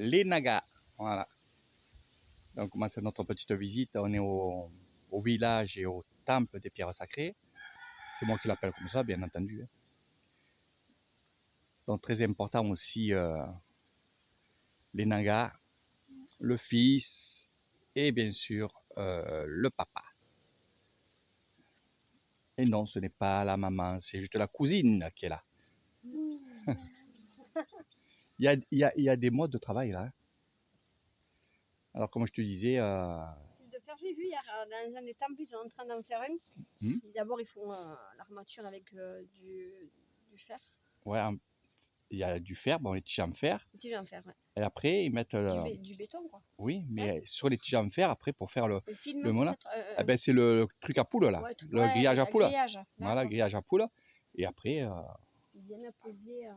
les Nagas. Voilà. Donc, comment c'est notre petite visite? On est au village et au temple des pierres sacrées. C'est moi qui l'appelle comme ça, bien entendu. Donc, très important aussi, les Nagas, le fils et bien sûr le papa. Et non, ce n'est pas la maman, c'est juste la cousine qui est là. Il y a des modes de travail là. Alors, comme je te disais. De fer, j'ai vu hier dans un des temples, ils sont en train d'en faire un. D'abord, ils font l'armature avec du fer. Ouais, il y a du fer, bon, les tiges en fer. Les tiges en fer, ouais. Et après, ils mettent. Du béton, quoi. Oui, mais sur les tiges en fer, après, pour faire le moulin, ben, c'est le truc à poule là. Ouais, le grillage à poule. Grillage, voilà, grillage à poule. Et après. Ils viennent à poser.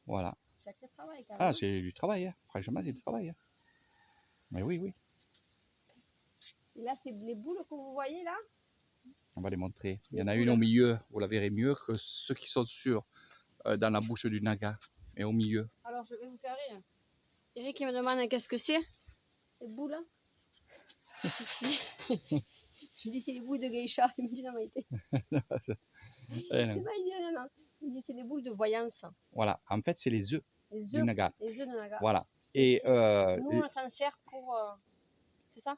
Voilà. Sacré travail, quand même. Ah, c'est du travail, hein. Franchement, c'est du travail. Hein. Mais oui, oui. Et là, c'est les boules que vous voyez là. On va les montrer. Il y en a une au milieu, vous la verrez mieux que ceux qui sont dans la bouche du Naga. Et au milieu. Alors, je vais vous faire rire. Eric, il me demande qu'est-ce que c'est, les boules là. Je lui dis, c'est les boules de geisha. Il me dit, non, Maïté. C'est pas idéal, non. Il me dit, c'est les boules de voyance. Voilà, en fait, c'est les œufs du Naga. Les œufs de Naga. Voilà. Et nous, on s'en sert pour. C'est ça?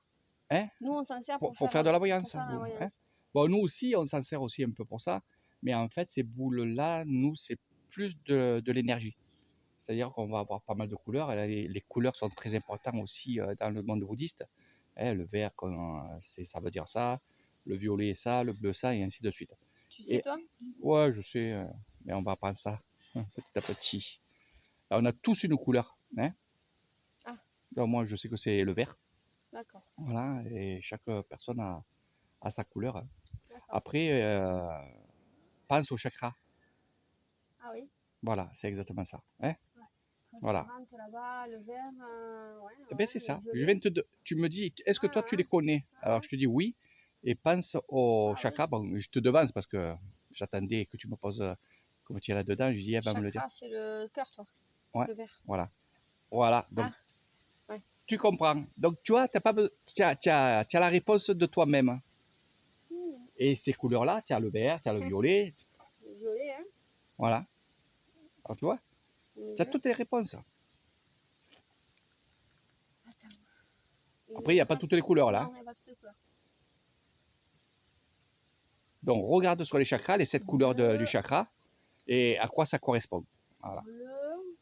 Hein? Nous, on s'en sert pour faire de la voyance. Hein? Bon, nous aussi, on s'en sert aussi un peu pour ça. Mais en fait, ces boules-là, nous, c'est plus de l'énergie. C'est-à-dire qu'on va avoir pas mal de couleurs. Et les couleurs sont très importantes aussi dans le monde bouddhiste. Le vert, ça veut dire ça. Le violet, ça. Le bleu, ça. Et ainsi de suite. Tu sais, toi? Ouais, je sais. Mais on va apprendre ça petit à petit. Alors, on a tous une couleur. Hein? Ah. Donc, moi, je sais que c'est le vert. D'accord. Voilà. Et chaque personne a sa couleur. Hein. Après, pense au chakra. Ah oui. Voilà, c'est exactement ça. Hein? Voilà. Là-bas, le vert, Eh bien, c'est ça. Tu me dis, est-ce que toi, tu les connais? Alors, je te dis oui. Et pense au chakra. Bon, je te devance parce que j'attendais que tu me poses comment tu irais dedans. Je dis, elle va me le dire. C'est le cœur, toi. Ouais. Le vert. Voilà. Voilà. Donc, tu comprends. Donc, tu vois, tu as la réponse de toi-même. Et ces couleurs-là, tu as le vert, tu as le violet. Le violet, hein. Voilà. Alors, tu vois, tu as toutes les réponses. Après, il n'y a pas toutes les couleurs là. Non, il n'y a pas toutes les couleurs. Donc, regarde sur les chakras, les 7 couleurs du chakra et à quoi ça correspond. Voilà. Bleu,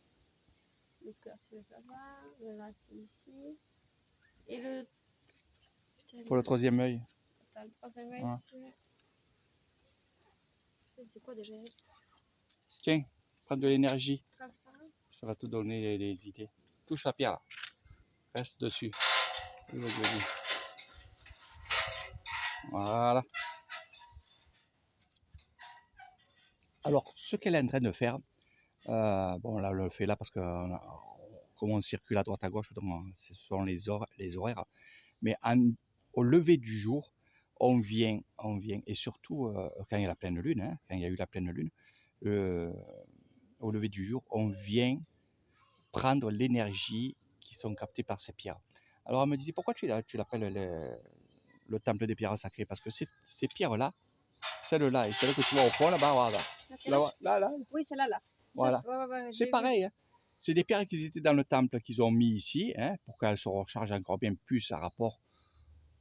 le cœur c'est là-bas, le là c'est ici. Et le. Pour le troisième œil. Attends, le troisième œil c'est quoi déjà? Tiens, prends de l'énergie. Transparent. Ça va te donner les idées. Touche la pierre là. Reste dessus. Voilà. Alors, ce qu'elle est en train de faire, bon là, on le fait là parce que comme on circule à droite à gauche, donc ce sont les horaires. Mais au lever du jour, on vient, et surtout quand il y a la pleine lune, hein, quand il y a eu la pleine lune, au lever du jour, on vient prendre l'énergie qui sont captées par ces pierres. Alors elle me disait, pourquoi tu l'appelles le temple des pierres sacrées? Parce que ces pierres-là, celle-là et celle que tu vois au fond là-bas, voilà. Là. Oui, celle-là, là. Voilà. C'est pareil. Hein. C'est des pierres qui étaient dans le temple qu'ils ont mis ici, hein, pour qu'elles se rechargent encore bien plus à rapport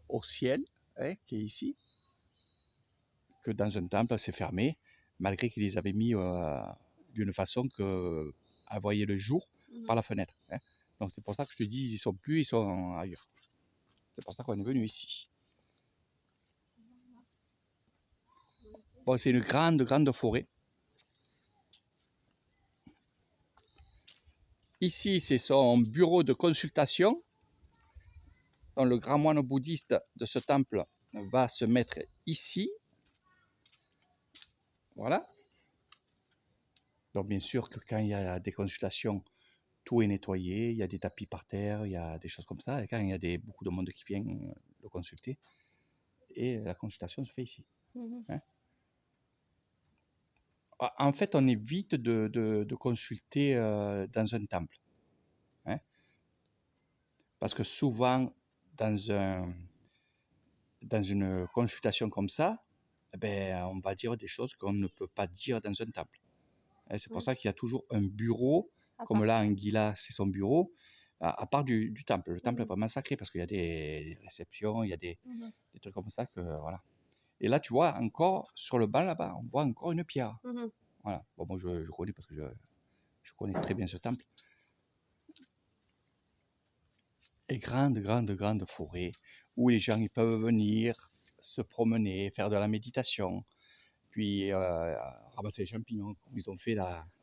au ciel, hein, qui est ici, que dans un temple, c'est fermé, malgré qu'ils les avaient mis d'une façon qu'à voyer le jour par la fenêtre. Hein. Donc c'est pour ça que je te dis, ils y sont plus, ils sont ailleurs. C'est pour ça qu'on est venu ici. Bon, c'est une grande forêt. Ici, c'est son bureau de consultation. Donc, le grand moine bouddhiste de ce temple va se mettre ici. Voilà. Donc, bien sûr que quand il y a des consultations, tout est nettoyé, il y a des tapis par terre, il y a des choses comme ça. Et quand il y a beaucoup de monde qui vient le consulter, et la consultation se fait ici. Hein. En fait, on évite de consulter dans un temple. Hein. Parce que souvent, dans une consultation comme ça, eh ben, on va dire des choses qu'on ne peut pas dire dans un temple. Et c'est pour Oui. ça qu'il y a toujours un bureau, À comme part. là, Anguilla, c'est son bureau, à part du temple. Le temple est Mhm. vraiment sacré parce qu'il y a des réceptions, il y a des Mhm. trucs comme ça que voilà. Et là, tu vois encore sur le banc là-bas, on voit encore une pierre. Mhm. Voilà. Bon, moi je connais parce que je connais très bien ce temple. Et grande forêt où les gens ils peuvent venir se promener, faire de la méditation, puis ramasser les champignons, comme ils ont fait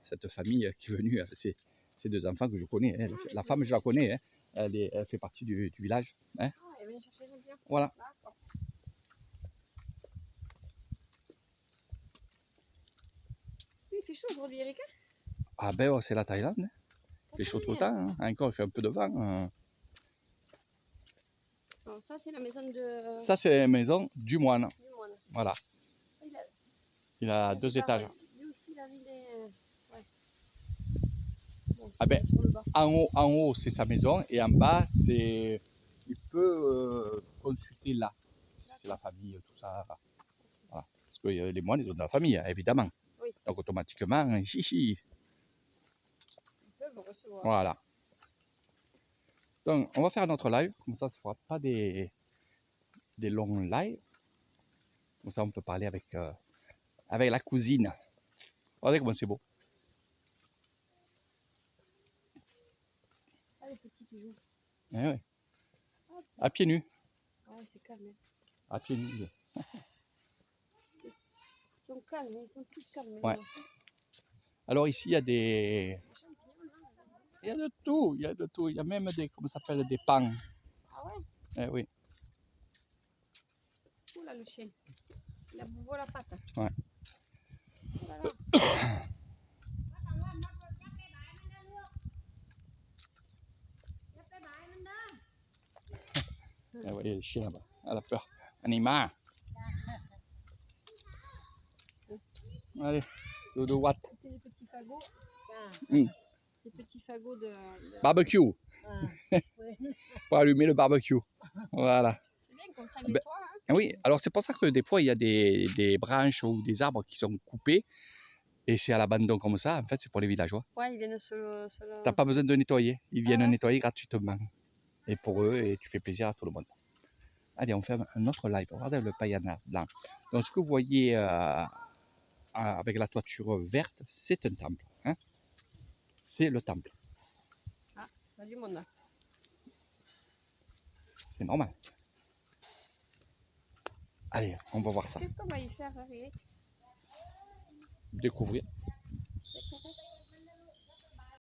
cette famille qui est venue, ces deux enfants que je connais. Hein. La femme, je la connais, hein. Elle fait partie du village. Hein. Ah, elle vient chercher les champignons. Voilà. D'accord. Oui, il fait chaud aujourd'hui, Erika. Ah ben oh, c'est la Thaïlande. Hein. Il fait chaud tout le temps. Hein. Encore, il fait un peu de vent. Alors, ça, c'est la maison de... Ça, c'est la maison du moine. du moine. Voilà. Il Il a a 2 des étages. barres. Lui aussi, il a mis des... Ouais. Bon, Ah ben, sur le bas. en haut, c'est sa maison et en bas, c'est il peut consulter là. C'est la famille, tout ça. Voilà. Parce que les moines, ils ont de la famille, hein, évidemment. Oui. Donc automatiquement, chichi. Ils peuvent recevoir. Voilà. Donc on va faire notre live, comme ça ne fera pas des longs lives. Comme ça on peut parler avec la cousine. Regardez comment c'est beau. Ah, les petits qui jouent. Eh ouais. À pieds nus. Ouais, c'est calme. Hein. À pieds nus. Ils sont calmes, ils sont tous calmes. Ouais. Alors ici, il y a des... Il y a de tout, il y a de tout. Il y a même des, comment ça s'appelle, des pans. Ah ouais? Eh oui. Oula, le chien. Il a bouffé la patte. Ouais. Oh là là. Eh oui, le chien là-bas. Elle a peur. Anima. Allez, dodo what? C'était les petits fagots. Mm. Les petits fagots de... Barbecue. Pour allumer le barbecue. Voilà. C'est bien comme ça, il Ben, nettoie. Hein. oui, alors c'est pour ça que des fois il y a des branches ou des arbres qui sont coupés et c'est à l'abandon comme ça. En fait, c'est pour les villageois. Ouais, ils viennent se le... T'as pas besoin de nettoyer. Ils viennent ouais. nettoyer gratuitement. Et pour eux, et tu fais plaisir à tout le monde. Allez, on fait un autre live. Regardez le paillana blanc. Donc, ce que vous voyez avec la toiture verte, c'est un temple. Hein. C'est le temple. Ah, il y a du monde là. C'est normal. Allez, on va voir ça. Qu'est-ce qu'on va y faire, Eric? Découvrir.